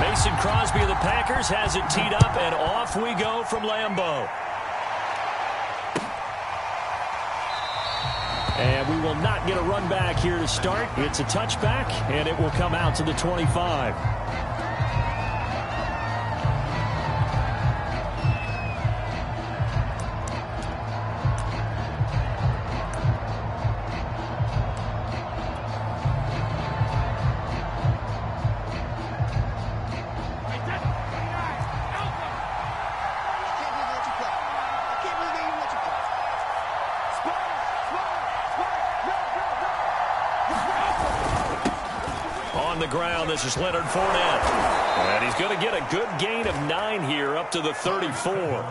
Mason Crosby of the Packers has it teed up, and off we go from Lambeau. And we will not get a run back here to start. It's a touchback, and it will come out to the 25. The ground, this is Leonard Fournette. And he's going to get a good gain of 9 here up to the 34.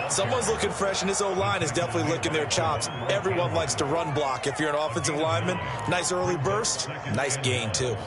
Someone's looking fresh, and this O-line is definitely licking their chops. Everyone likes to run block. If you're an offensive lineman, nice early burst, nice gain too.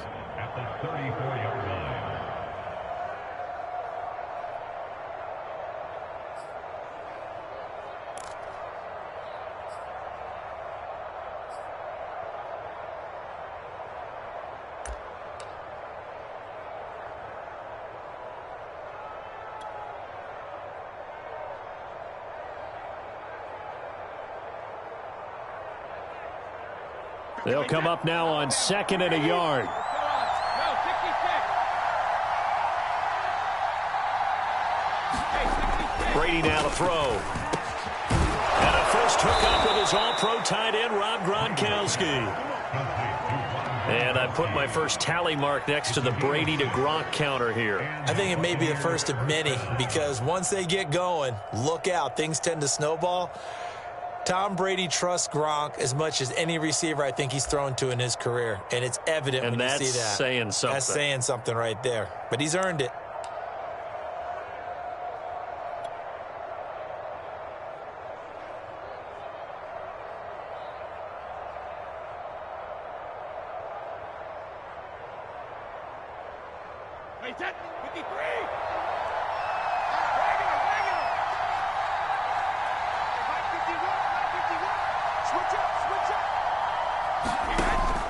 They'll come up now on 2nd and a yard. Brady now to throw. And a first hookup with his all-pro tight end, Rob Gronkowski. And I put my first tally mark next to the Brady to Gronk counter here. I think it may be the first of many, because once they get going, look out, things tend to snowball. Tom Brady trusts Gronk as much as any receiver I think he's thrown to in his career. And it's evident when you see that. And that's saying something. That's saying something right there. But he's earned it.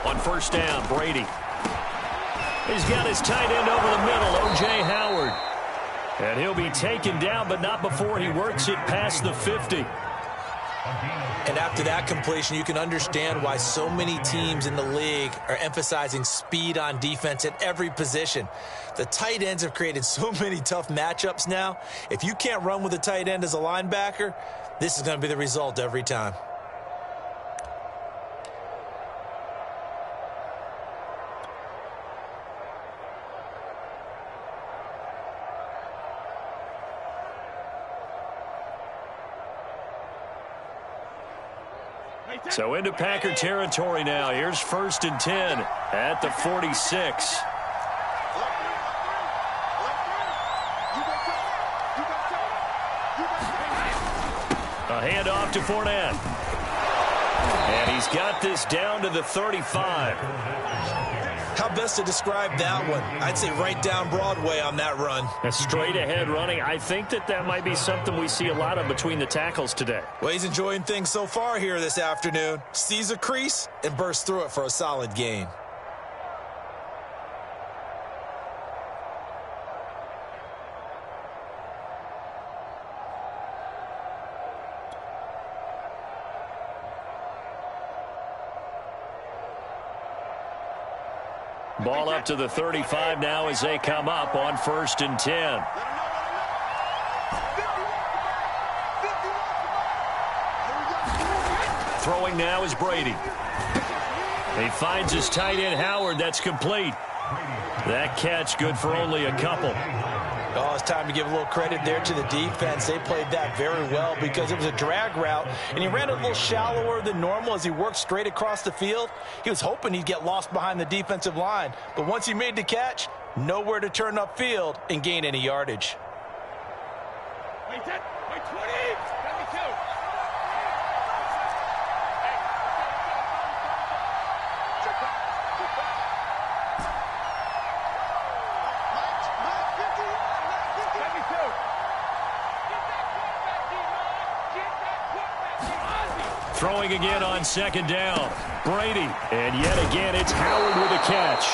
On first down, Brady. He's got his tight end over the middle, O.J. Howard. And he'll be taken down, but not before he works it past the 50. And after that completion, you can understand why so many teams in the league are emphasizing speed on defense at every position. The tight ends have created so many tough matchups now. If you can't run with a tight end as a linebacker, this is going to be the result every time. So into Packer territory now. Here's 1st and 10 at the 46. A handoff to Fournette. And he's got this down to the 35. How best to describe that one? I'd say right down Broadway on that run. A straight ahead running. I think that might be something we see a lot of between the tackles today. Well, he's enjoying things so far here this afternoon. Sees a crease and bursts through it for a solid gain. Ball up to the 35 now as they come up on 1st and 10. Throwing now is Brady. He finds his tight end Howard. That's complete. That catch good for only a couple. Oh, it's time to give a little credit there to the defense. They played that very well because it was a drag route, and he ran a little shallower than normal as he worked straight across the field. He was hoping he'd get lost behind the defensive line, but once he made the catch, nowhere to turn upfield and gain any yardage. Wait, 20! Throwing again on 2nd down. Brady. And yet again, it's Howard with a catch.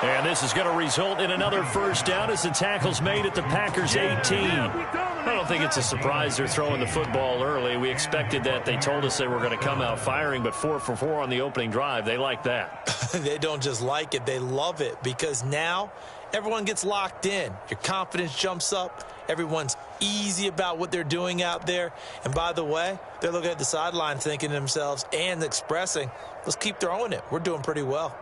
And this is going to result in another first down as the tackle's made at the Packers' 18. I don't think it's a surprise they're throwing the football early. We expected that. They told us they were going to come out firing, but 4 for 4 on the opening drive. They like that. They don't just like it. They love it because now everyone gets locked in. Your confidence jumps up. Everyone's easy about what they're doing out there. And by the way, they're looking at the sideline thinking to themselves and expressing, let's keep throwing it. We're doing pretty well.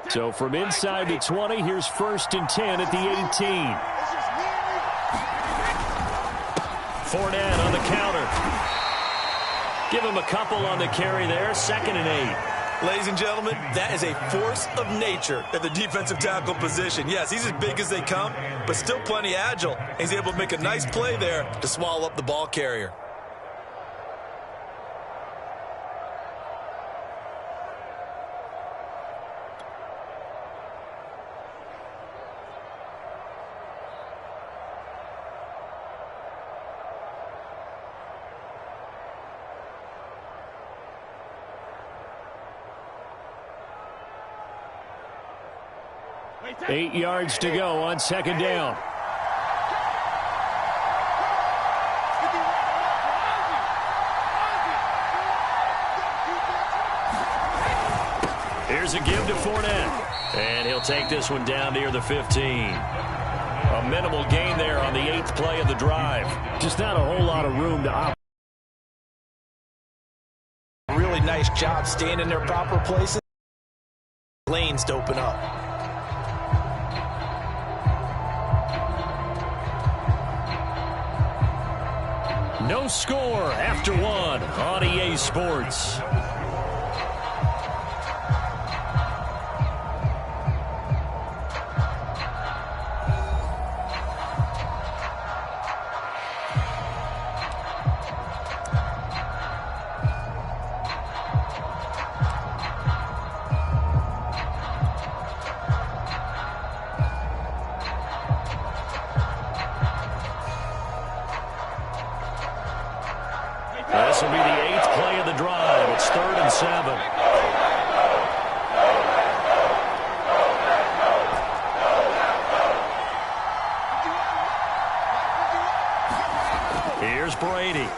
So from inside the 20, here's 1st and 10 at the 18. Fournette on the counter. Give him a couple on the carry there. 2nd and 8. Ladies and gentlemen, that is a force of nature at the defensive tackle position. Yes, he's as big as they come, but still plenty agile. He's able to make a nice play there to swallow up the ball carrier. Eight yards to go on 2nd down. Here's a give to Fournette. And he'll take this one down near the 15. A minimal gain there on the 8th play of the drive. Just not a whole lot of room to operate. Really nice job staying in their proper places. Lanes to open up. No score after 1 on EA Sports. This will be the 8th play of the drive. It's 3rd and 7. Here's Brady.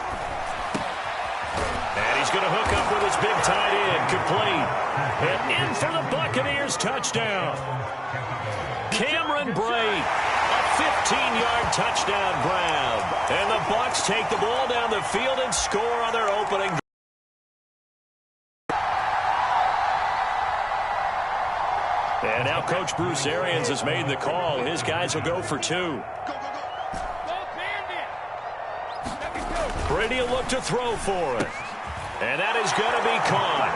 And he's going to hook up with his big tight end. Complete. And in for the Buccaneers touchdown. Cameron Brate. 15-yard touchdown grab. And the Bucs take the ball down the field and score on their opening drive. And now Coach Bruce Arians has made the call. His guys will go for 2. Brady will look to throw for it. And that is going to be caught.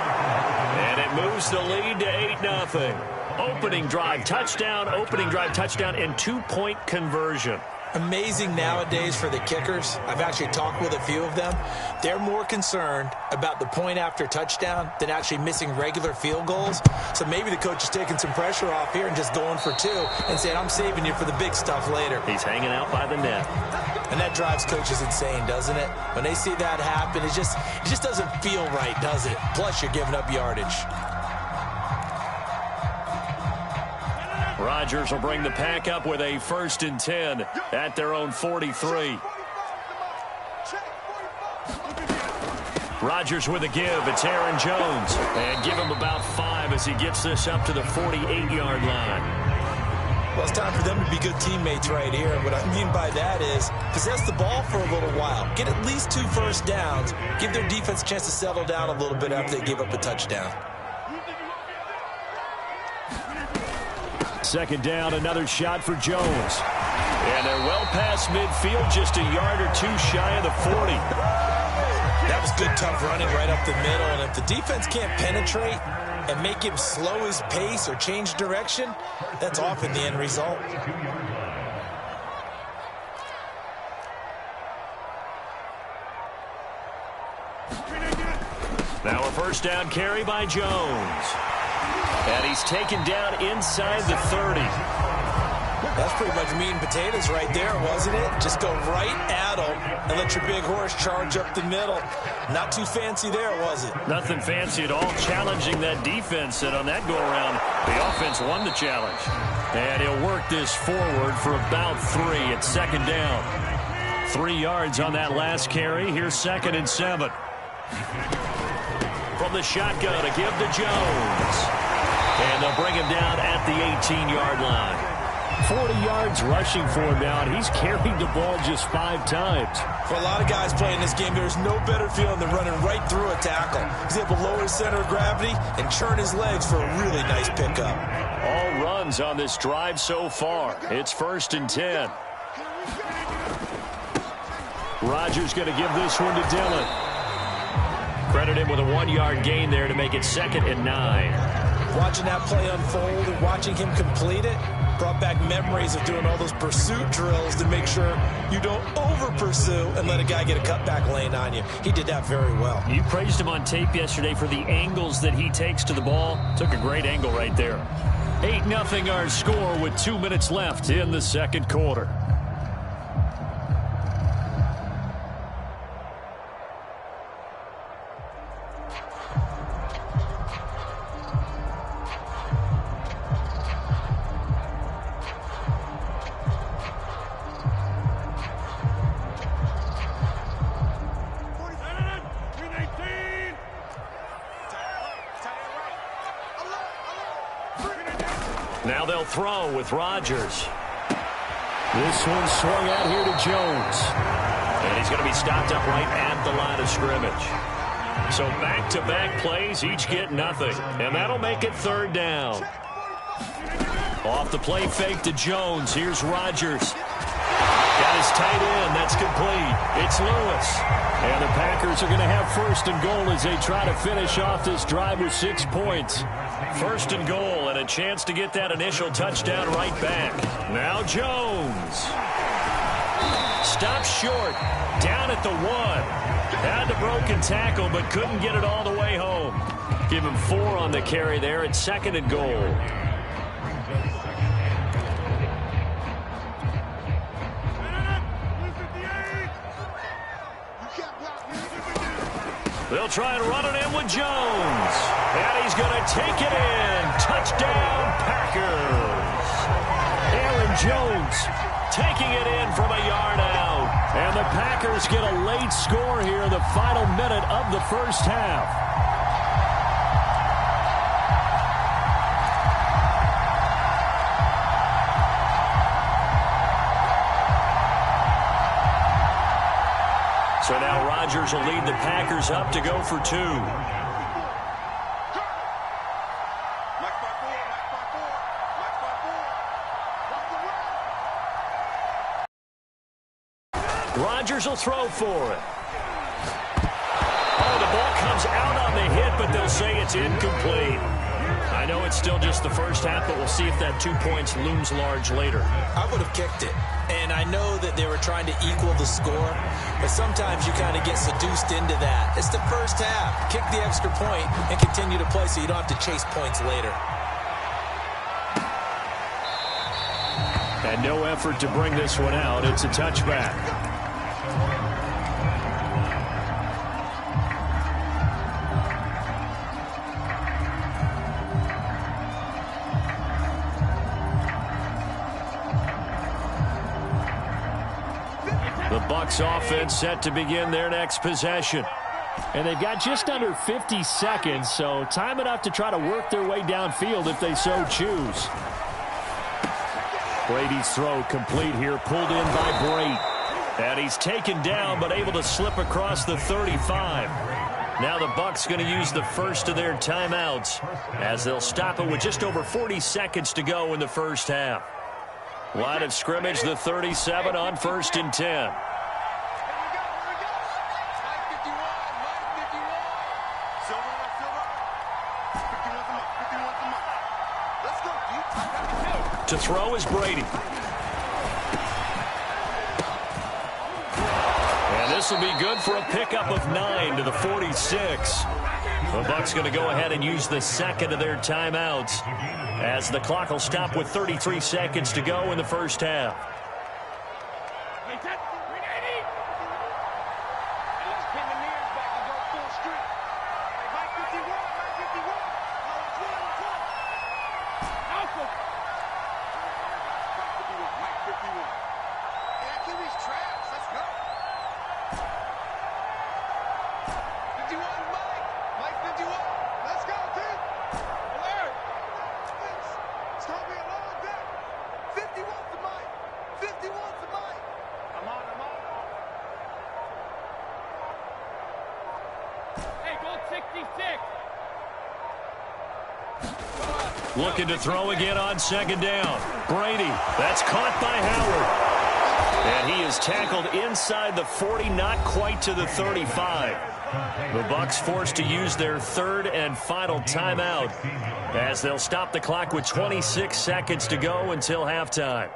And it moves the lead to 8-0. Opening drive touchdown, and 2-point conversion. Amazing nowadays for the kickers. I've actually talked with a few of them. They're more concerned about the point after touchdown than actually missing regular field goals. So maybe the coach is taking some pressure off here and just going for 2 and saying, I'm saving you for the big stuff later. He's hanging out by the net. And that drives coaches insane, doesn't it? When they see that happen, it just doesn't feel right, does it? Plus, you're giving up yardage. Rodgers will bring the pack up with a 1st and 10 at their own 43. Rodgers with a give. It's Aaron Jones. And give him about 5 as he gets this up to the 48-yard line. Well, it's time for them to be good teammates right here. And what I mean by that is possess the ball for a little while. Get at least 2 first downs. Give their defense a chance to settle down a little bit after they give up a touchdown. 2nd down, another shot for Jones. And they're well past midfield, just a yard or 2 shy of the 40. That was good, tough running right up the middle. And if the defense can't penetrate and make him slow his pace or change direction, that's often the end result. Now a first down carry by Jones. And he's taken down inside the 30. That's pretty much meat and potatoes right there, wasn't it? Just go right at them and let your big horse charge up the middle. Not too fancy there, was it? Nothing fancy at all, challenging that defense. And on that go-around, the offense won the challenge. And he'll work this forward for about 3 at second down. 3 yards on that last carry. Here's 2nd and 7. From the shotgun to give to Jones. And they'll bring him down at the 18-yard line. 40 yards rushing for him now, and he's carried the ball just 5 times. For a lot of guys playing this game, there's no better feeling than running right through a tackle. He's able to lower his center of gravity and churn his legs for a really nice pickup. All runs on this drive so far. It's 1st and 10. Rodgers going to give this one to Dillon. Credit him with a 1-yard gain there to make it 2nd and 9. Watching that play unfold and watching him complete it brought back memories of doing all those pursuit drills to make sure you don't over-pursue and let a guy get a cutback lane on you. He did that very well. You praised him on tape yesterday for the angles that he takes to the ball. Took a great angle right there. 8-0 our score with 2 minutes left in the second quarter. Now they'll throw with Rodgers. This one swung out here to Jones. And he's going to be stopped up right at the line of scrimmage. So back-to-back plays, each get nothing. And that'll make it 3rd down. Off the play fake to Jones. Here's Rodgers. Got his tight end. That's complete. It's Lewis. And the Packers are going to have 1st and goal as they try to finish off this drive with 6 points. 1st and goal and a chance to get that initial touchdown right back. Now Jones. Stops short. Down at the 1. Had the broken tackle but couldn't get it all the way home. Give him 4 on the carry there at 2nd and goal. They'll try and run it in with Jones. And he's going to take it in. Touchdown, Packers. Aaron Jones taking it in from a yard out. And the Packers get a late score here in the final minute of the first half. So now Rodgers will lead the Packers up to go for 2. Rodgers will throw for it. Oh, the ball comes out on the hit, but they'll say it's incomplete. I know it's still just the first half, but we'll see if that 2 points looms large later. I would have kicked it. And I know that they were trying to equal the score, but sometimes you kind of get seduced into that. It's the first half. Kick the extra point and continue to play so you don't have to chase points later. And no effort to bring this one out. It's a touchback. The Bucs offense set to begin their next possession. And they've got just under 50 seconds, so time enough to try to work their way downfield if they so choose. Brady's throw complete here, pulled in by Brate. And he's taken down, but able to slip across the 35. Now the Bucs going to use the first of their timeouts as they'll stop it with just over 40 seconds to go in the first half. Line of scrimmage, the 37 on 1st and 10. To throw is Brady. And This will be good for a pickup of 9 to the 46. The Bucs going to go ahead and use the second of their timeouts as the clock will stop with 33 seconds to go in the first half. Looking to throw again on second down. Brady, that's caught by Howard. And he is tackled inside the 40, not quite to the 35. The Bucs forced to use their third and final timeout as they'll stop the clock with 26 seconds to go until halftime.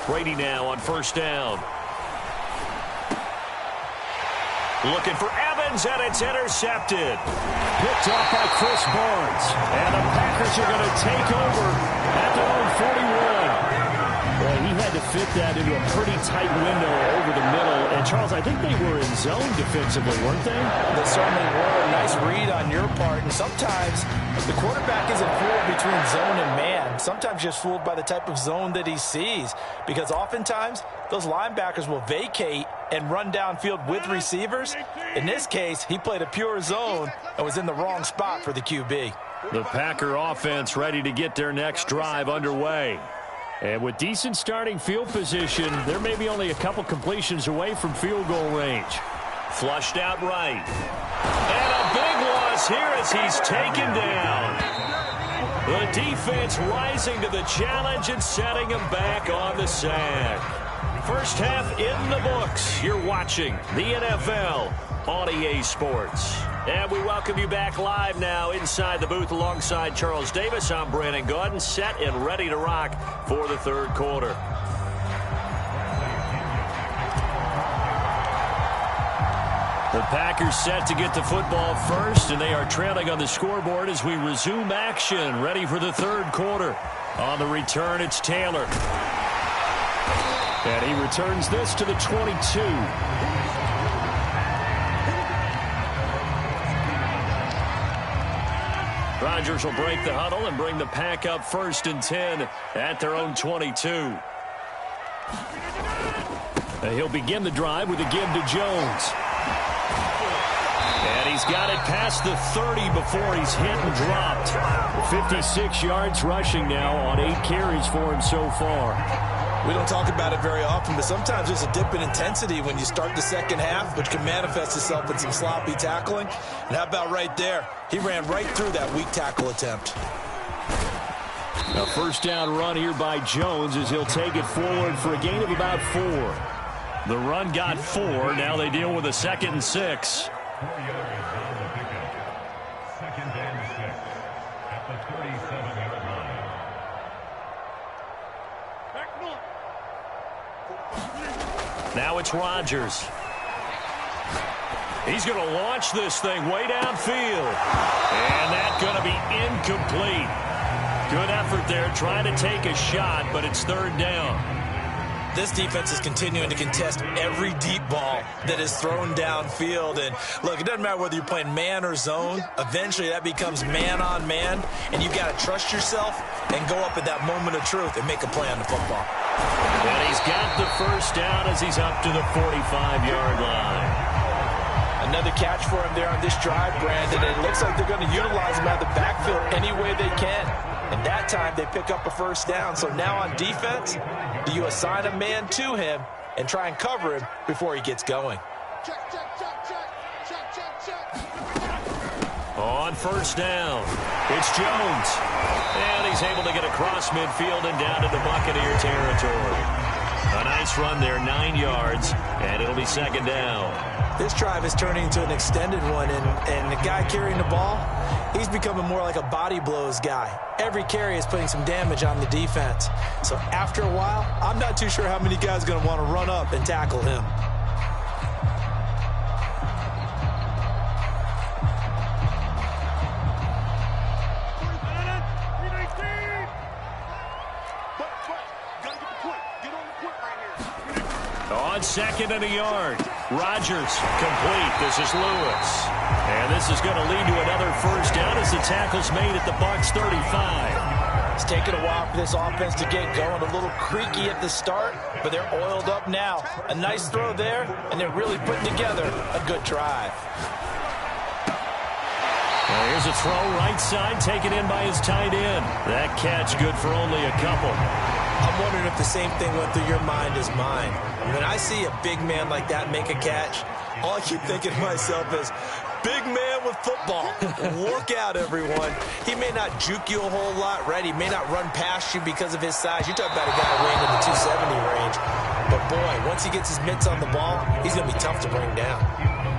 Brady now on first down. Looking for Evans, and it's intercepted. Picked off by Chris Barnes. And the Packers are going to take over at their own 41. Well, he had to fit that into a pretty tight window over the middle. And, Charles, I think they were in zone defensively, weren't they? They certainly were. Nice read on your part. And sometimes the quarterback isn't fooled between zone and man. Sometimes just fooled by the type of zone that he sees. Because oftentimes, those linebackers will vacate and run downfield with receivers. In this case, he played a pure zone and was in the wrong spot for the QB. The Packer offense ready to get their next drive underway. And with decent starting field position, they're maybe only a couple completions away from field goal range. Flushed out right. And a big loss here as he's taken down. The defense rising to the challenge and setting him back on the sack. First half in the books. You're watching the NFL on EA Sports. And we welcome you back live now inside the booth alongside Charles Davis. I'm Brandon Gaudin, set and ready to rock for the third quarter. The Packers set to get the football first, and they are trailing on the scoreboard as we resume action, ready for the third quarter. On the return, it's Taylor. And he returns this to the 22. Rodgers will break the huddle and bring the Pack up 1st and 10 at their own 22. He'll begin the drive with a give to Jones. And he's got it past the 30 before he's hit and dropped. 56 yards rushing now on 8 carries for him so far. We don't talk about it very often, but sometimes there's a dip in intensity when you start the second half, which can manifest itself in some sloppy tackling. And how about right there? He ran right through that weak tackle attempt. A first down run here by Jones as he'll take it forward for a gain of about 4. The run got 4. Now they deal with a 2nd and 6. Now it's Rodgers. He's going to launch this thing way downfield. And that's going to be incomplete. Good effort there trying to take a shot, but it's 3rd down. This defense is continuing to contest every deep ball that is thrown downfield. And look, it doesn't matter whether you're playing man or zone. Eventually that becomes man on man, and you've got to trust yourself and go up at that moment of truth and make a play on the football. And he's got the first down as he's up to the 45-yard line. Another catch for him there on this drive, Brandon. It looks like they're going to utilize him out of the backfield any way they can. And that time they pick up a first down. So now on defense, do you assign a man to him and try and cover him before he gets going? On first down, it's Jones. And he's able to get across midfield and down into Buccaneer territory. A nice run there, 9 yards, and it'll be second down. This drive is turning into an extended one, and the guy carrying the ball, he's becoming more like a body blows guy. Every carry is putting some damage on the defense. So after a while, I'm not too sure how many guys are going to want to run up and tackle him. On second and a yard, Rodgers complete. This is Lewis. And this is going to lead to another first down as the tackle's made at the Bucs 35. It's taken a while for this offense to get going. A little creaky at the start, but they're oiled up now. A nice throw there, and they're really putting together a good drive. Well, here's a throw right side, taken in by his tight end. That catch good for only a couple. I'm wondering if the same thing went through your mind as mine. When I see a big man like that make a catch, all I keep thinking to myself is, big man with football. Look out, everyone. He may not juke you a whole lot, right? He may not run past you because of his size. You're talking about a guy weighing in the 270 range. But, boy, once he gets his mitts on the ball, he's going to be tough to bring down.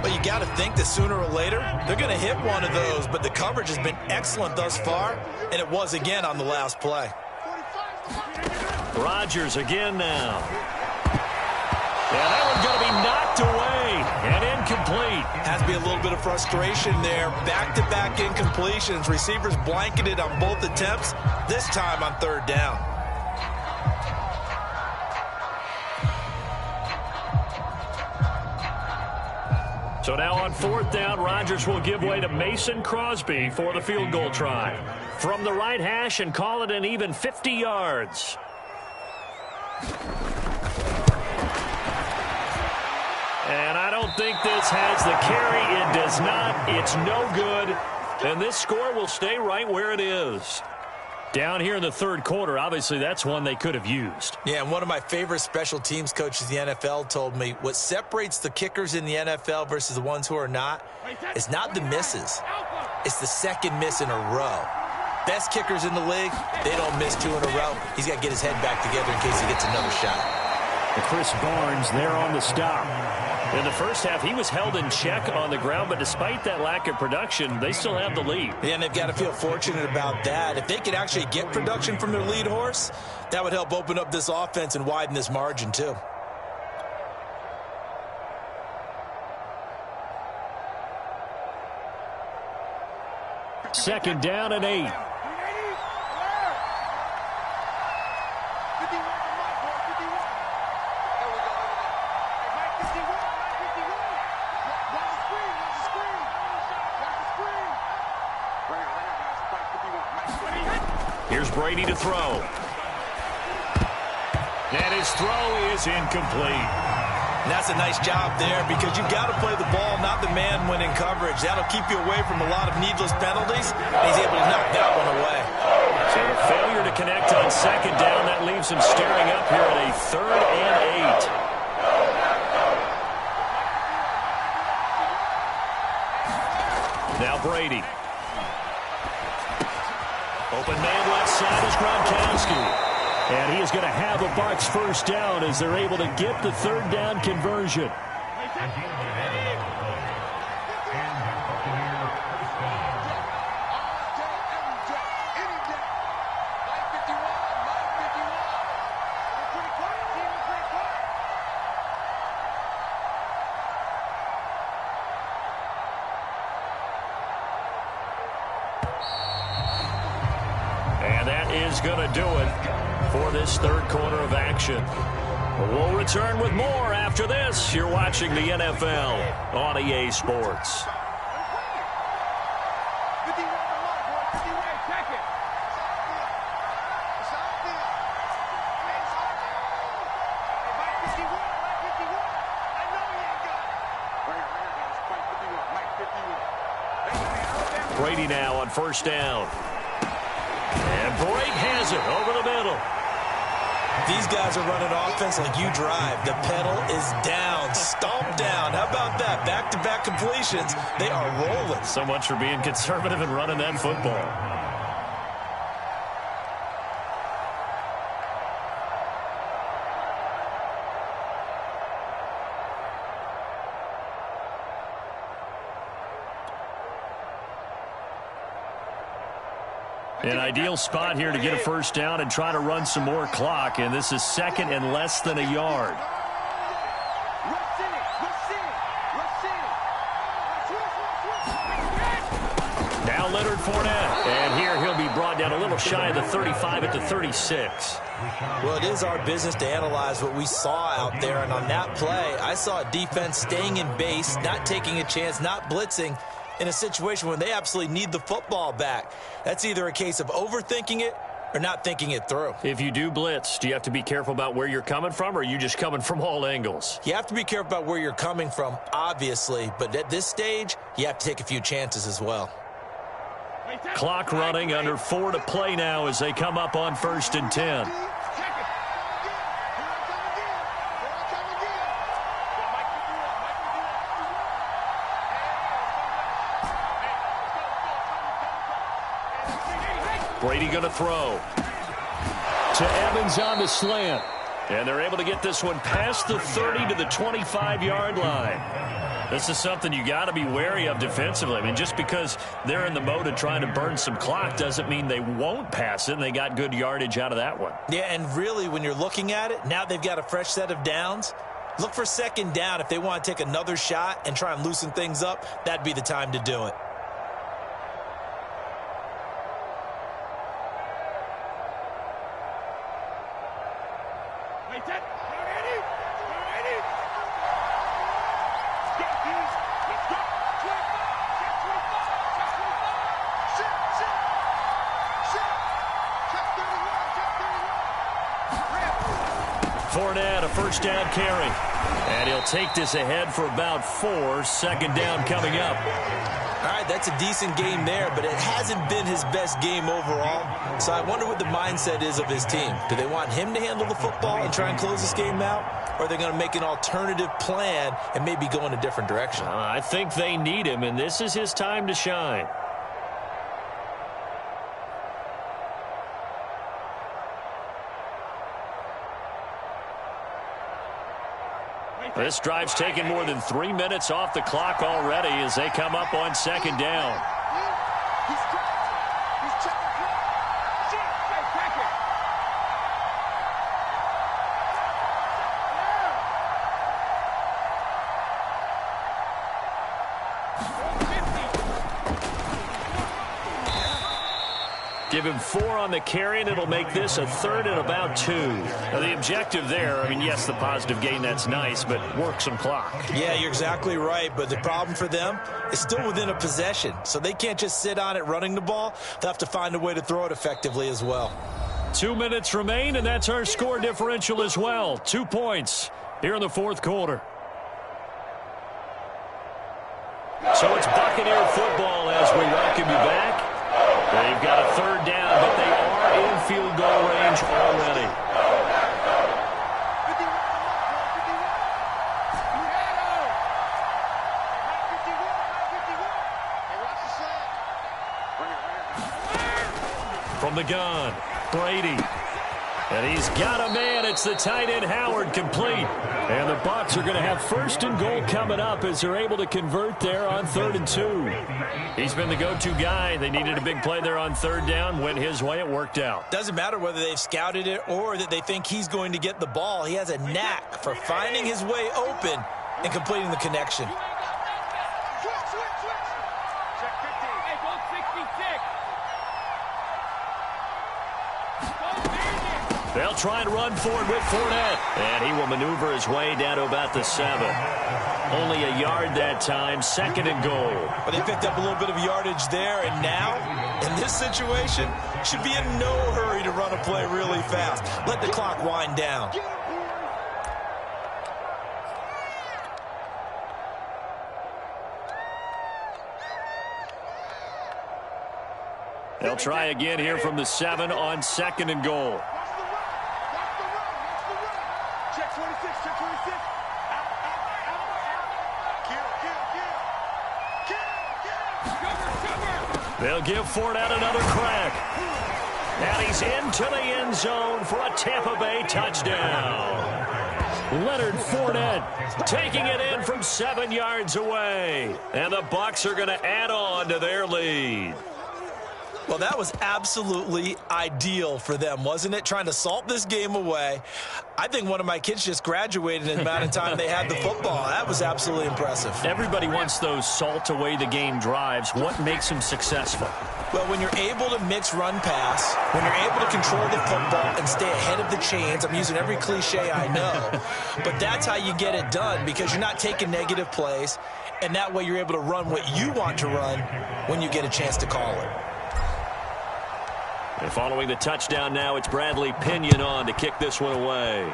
But you got to think that sooner or later, they're going to hit one of those. But the coverage has been excellent thus far, and it was again on the last play. Rodgers again now. And that one's going to be knocked away and incomplete. Has to be a little bit of frustration there. Back-to-back incompletions. Receivers blanketed on both attempts, this time on third down. So now on fourth down, Rodgers will give way to Mason Crosby for the field goal try. From the right hash and call it an even 50 yards. And I don't think this has the carry. It does not. It's no good. And this score will stay right where it is. Down here in the third quarter, obviously that's one they could have used. Yeah, and one of my favorite special teams coaches in the NFL told me what separates the kickers in the NFL versus the ones who are not is not the misses. It's the second miss in a row. Best kickers in the league, they don't miss 2 in a row. He's got to get his head back together in case he gets another shot. And Chris Barnes there on the stop. In the first half, he was held in check on the ground, but despite that lack of production, they still have the lead. Yeah, and they've got to feel fortunate about that. If they could actually get production from their lead horse, that would help open up this offense and widen this margin too. Second down and 8. Here's Brady to throw. And his throw is incomplete. And that's a nice job there because you've got to play the ball, not the man when in coverage. That'll keep you away from a lot of needless penalties, and he's able to knock that one away. So a failure to connect on second down, that leaves him staring up here at a 3rd and 8. Now Brady. Open man left side is Gronkowski. And he is going to have a Bucs first down as they're able to get the 3rd down conversion. And that is going to do it for this third quarter of action. We'll return with more after this. You're watching the NFL on EA Sports. Brady now on first down. And Brake has it over the middle. These guys are running offense like you drive. The pedal is down, stomped down. How about that? Back-to-back completions. They are rolling. So much for being conservative and running that football. An ideal spot here to get a first down and try to run some more clock, and this is second and less than a yard. Now Leonard Fournette, and here he'll be brought down a little shy of the 35 at the 36. Well, it is our business to analyze what we saw out there, and on that play, I saw a defense staying in base, not taking a chance, not blitzing, in a situation when they absolutely need the football back. That's either a case of overthinking it or not thinking it through. If you do blitz, do you have to be careful about where you're coming from, or are you just coming from all angles? You have to be careful about where you're coming from, obviously, but at this stage, you have to take a few chances as well. Clock running, under 4 to play now as they come up on 1st and 10. Brady going to throw. To Evans on the slant. And they're able to get this one past the 30 to the 25-yard line. This is something you got to be wary of defensively. I mean, just because they're in the mode of trying to burn some clock doesn't mean they won't pass it, and they got good yardage out of that one. Yeah, and really, when you're looking at it, now they've got a fresh set of downs. Look for second down. If they want to take another shot and try and loosen things up, that'd be the time to do it. Fournette, a first down carry. And he'll take this ahead for about 4. Second down coming up. All right, that's a decent game there, but it hasn't been his best game overall. So I wonder what the mindset is of his team. Do they want him to handle the football and try and close this game out? Or are they going to make an alternative plan and maybe go in a different direction? I think they need him, and this is his time to shine. This drive's taken more than 3 minutes off the clock already as they come up on second down. Give him 4 on the carry, and it'll make this a 3rd and about 2. Now, the objective there, I mean, yes, the positive gain, that's nice, but work some clock. Yeah, you're exactly right, but the problem for them is still within a possession, so they can't just sit on it running the ball. They'll have to find a way to throw it effectively as well. 2 minutes remain, and that's our score differential as well. 2 points here in the 4th quarter. So it's Buccaneer football as we welcome you back. They've got a 3rd down, but they are in field goal range already. From the gun, Brady. And he's got a man. It's the tight end, Howard, complete. And the Bucs are going to have 1st and goal coming up as they're able to convert there on 3rd and 2. He's been the go-to guy. They needed a big play there on 3rd down. Went his way. It worked out. Doesn't matter whether they've scouted it or that they think he's going to get the ball. He has a knack for finding his way open and completing the connection. They'll try and run forward with Fournette. And he will maneuver his way down to about the 7. Only a yard that time, 2nd and goal. But they picked up a little bit of yardage there, and now, in this situation, should be in no hurry to run a play really fast. Let the clock wind down. They'll try again here from the 7 on 2nd and goal. They'll give Fournette another crack. And he's into the end zone for a Tampa Bay touchdown. Leonard Fournette taking it in from 7 yards away. And the Bucs are going to add on to their lead. Well, that was absolutely ideal for them, wasn't it? Trying to salt this game away. I think one of my kids just graduated in the amount of time they had the football. That was absolutely impressive. Everybody wants those salt away the game drives. What makes them successful? Well, when you're able to mix run pass, when you're able to control the football and stay ahead of the chains, I'm using every cliche I know, but that's how you get it done because you're not taking negative plays, and that way you're able to run what you want to run when you get a chance to call it. And following the touchdown now, it's Bradley Pinion on to kick this one away.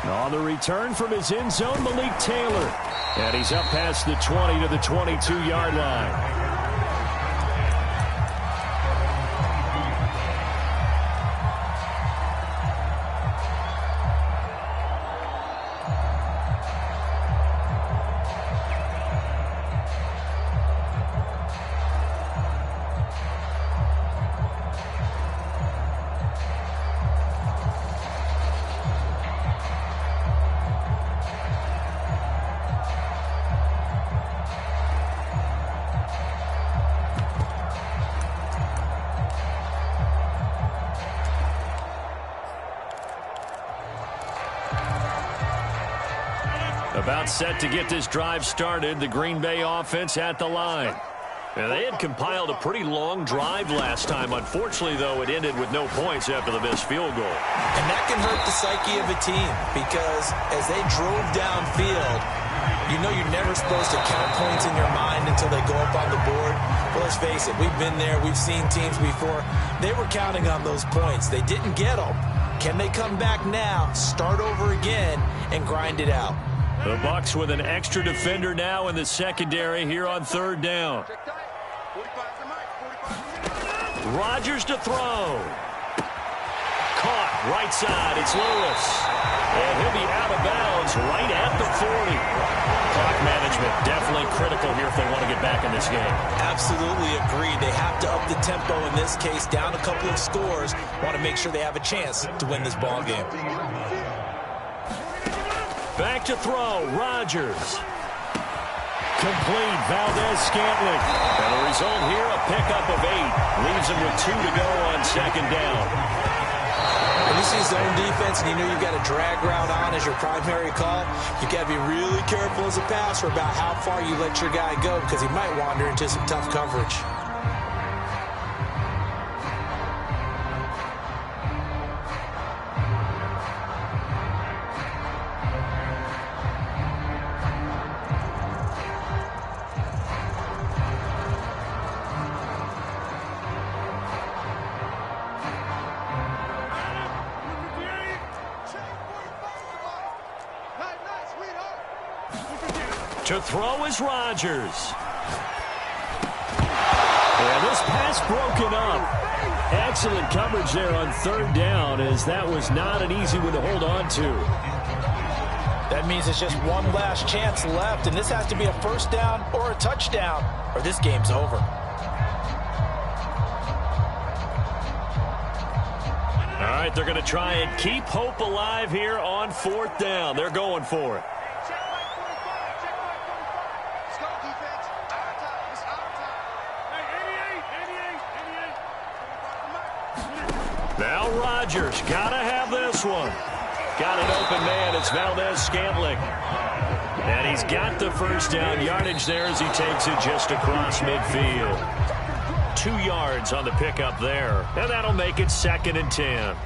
On the return from his end zone, Malik Taylor. And he's up past the 20 to the 22-yard line. About set to get this drive started, the Green Bay offense at the line. And they had compiled a pretty long drive last time. Unfortunately, though, it ended with no points after the missed field goal. And that can hurt the psyche of a team because as they drove downfield, you know you're never supposed to count points in your mind until they go up on the board. Well, let's face it, we've been there. We've seen teams before. They were counting on those points. They didn't get them. Can they come back now, start over again, and grind it out? The Bucs with an extra defender now in the secondary here on third down. Rodgers to throw. Caught right side. It's Lewis. And he'll be out of bounds right at the 40. Clock management definitely critical here if they want to get back in this game. Absolutely agreed. They have to up the tempo in this case, down a couple of scores. Want to make sure they have a chance to win this ball game. Back to throw, Rodgers. Complete, Valdez-Scantling. And the result here, a pickup of 8. Leaves him with 2 to go on second down. When you see zone defense and you know you've got a drag route on as your primary call, you've got to be really careful as a passer about how far you let your guy go because he might wander into some tough coverage. To throw is Rodgers. And this pass broken up. Excellent coverage there on third down as that was not an easy one to hold on to. That means it's just one last chance left, and this has to be a first down or a touchdown, or this game's over. All right, they're going to try and keep hope alive here on fourth down. They're going for it. Now Rodgers, gotta have this one. Got an open man, it's Valdez-Scantling. And he's got the first down yardage there as he takes it just across midfield. 2 yards on the pickup there, and that'll make it 2nd and 10.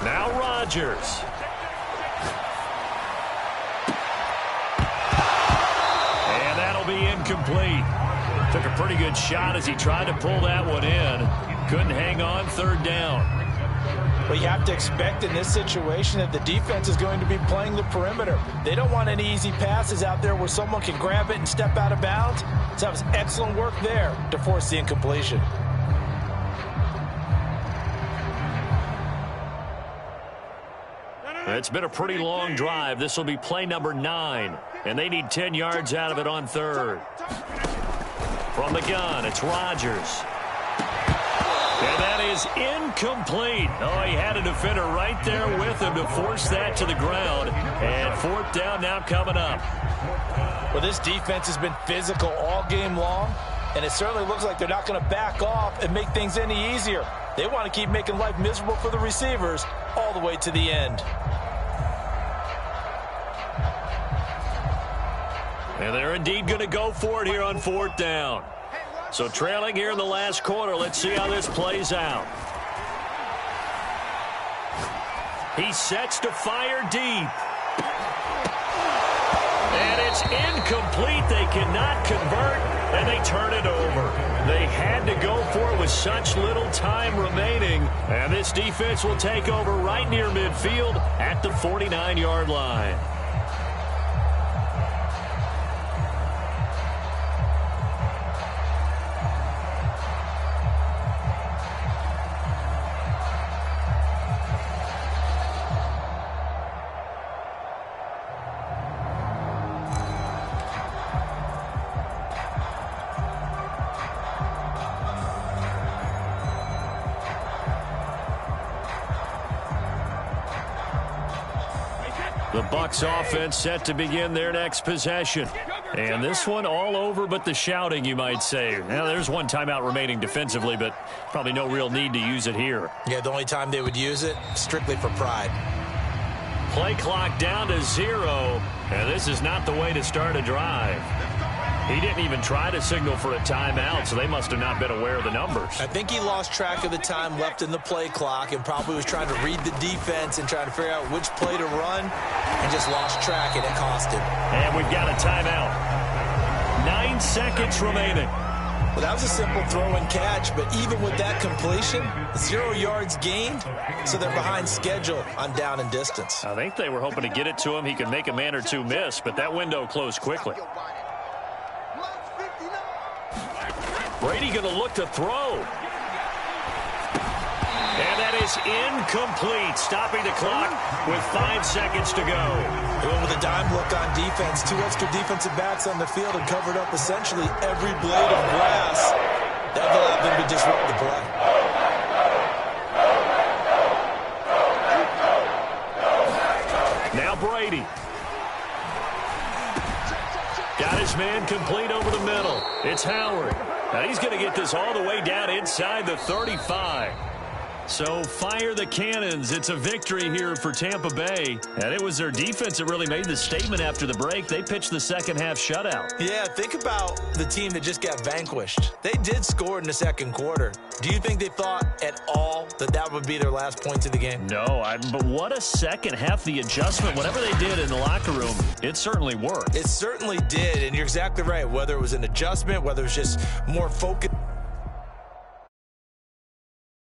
Now Rodgers. And that'll be incomplete. Took a pretty good shot as he tried to pull that one in. Couldn't hang on, third down. Well, you have to expect in this situation that the defense is going to be playing the perimeter. They don't want any easy passes out there where someone can grab it and step out of bounds. So that was excellent work there to force the incompletion. It's been a pretty long drive. This will be play number 9, and they need 10 yards out of it on third. From the gun, it's Rodgers. And that is incomplete. Oh, he had a defender right there with him to force that to the ground. And fourth down now coming up. Well, this defense has been physical all game long, and it certainly looks like they're not going to back off and make things any easier. They want to keep making life miserable for the receivers all the way to the end. And they're indeed going to go for it here on fourth down. So trailing here in the last quarter, let's see how this plays out. He sets to fire deep. And it's incomplete. They cannot convert, and they turn it over. They had to go for it with such little time remaining. And this defense will take over right near midfield at the 49-yard line. The Bucs offense set to begin their next possession. And this one all over but the shouting, you might say. Now, there's one timeout remaining defensively, but probably no real need to use it here. Yeah, the only time they would use it, strictly for pride. Play clock down to 0, and this is not the way to start a drive. He didn't even try to signal for a timeout, so they must have not been aware of the numbers. I think he lost track of the time left in the play clock and probably was trying to read the defense and trying to figure out which play to run and just lost track, and it cost him. And we've got a timeout. 9 seconds remaining. Well, that was a simple throw and catch, but even with that completion, 0 yards gained, so they're behind schedule on down and distance. I think they were hoping to get it to him. He could make a man or two miss, but that window closed quickly. Brady going to look to throw. And that is incomplete, stopping the clock with 5 seconds to go. They went with a dime look on defense. 2 extra defensive backs on the field and covered up essentially every blade of grass. That allowed them to disrupt the play. Now Brady. Got his man complete over the middle. It's Howard. Now he's going to get this all the way down inside the 35. So fire the cannons. It's a victory here for Tampa Bay. And it was their defense that really made the statement after the break. They pitched the second half shutout. Yeah, think about the team that just got vanquished. They did score in the second quarter. Do you think they thought at all that that would be their last points of the game? No, but what a second half. The adjustment, whatever they did in the locker room, it certainly worked. It certainly did, and you're exactly right. Whether it was an adjustment, whether it was just more focus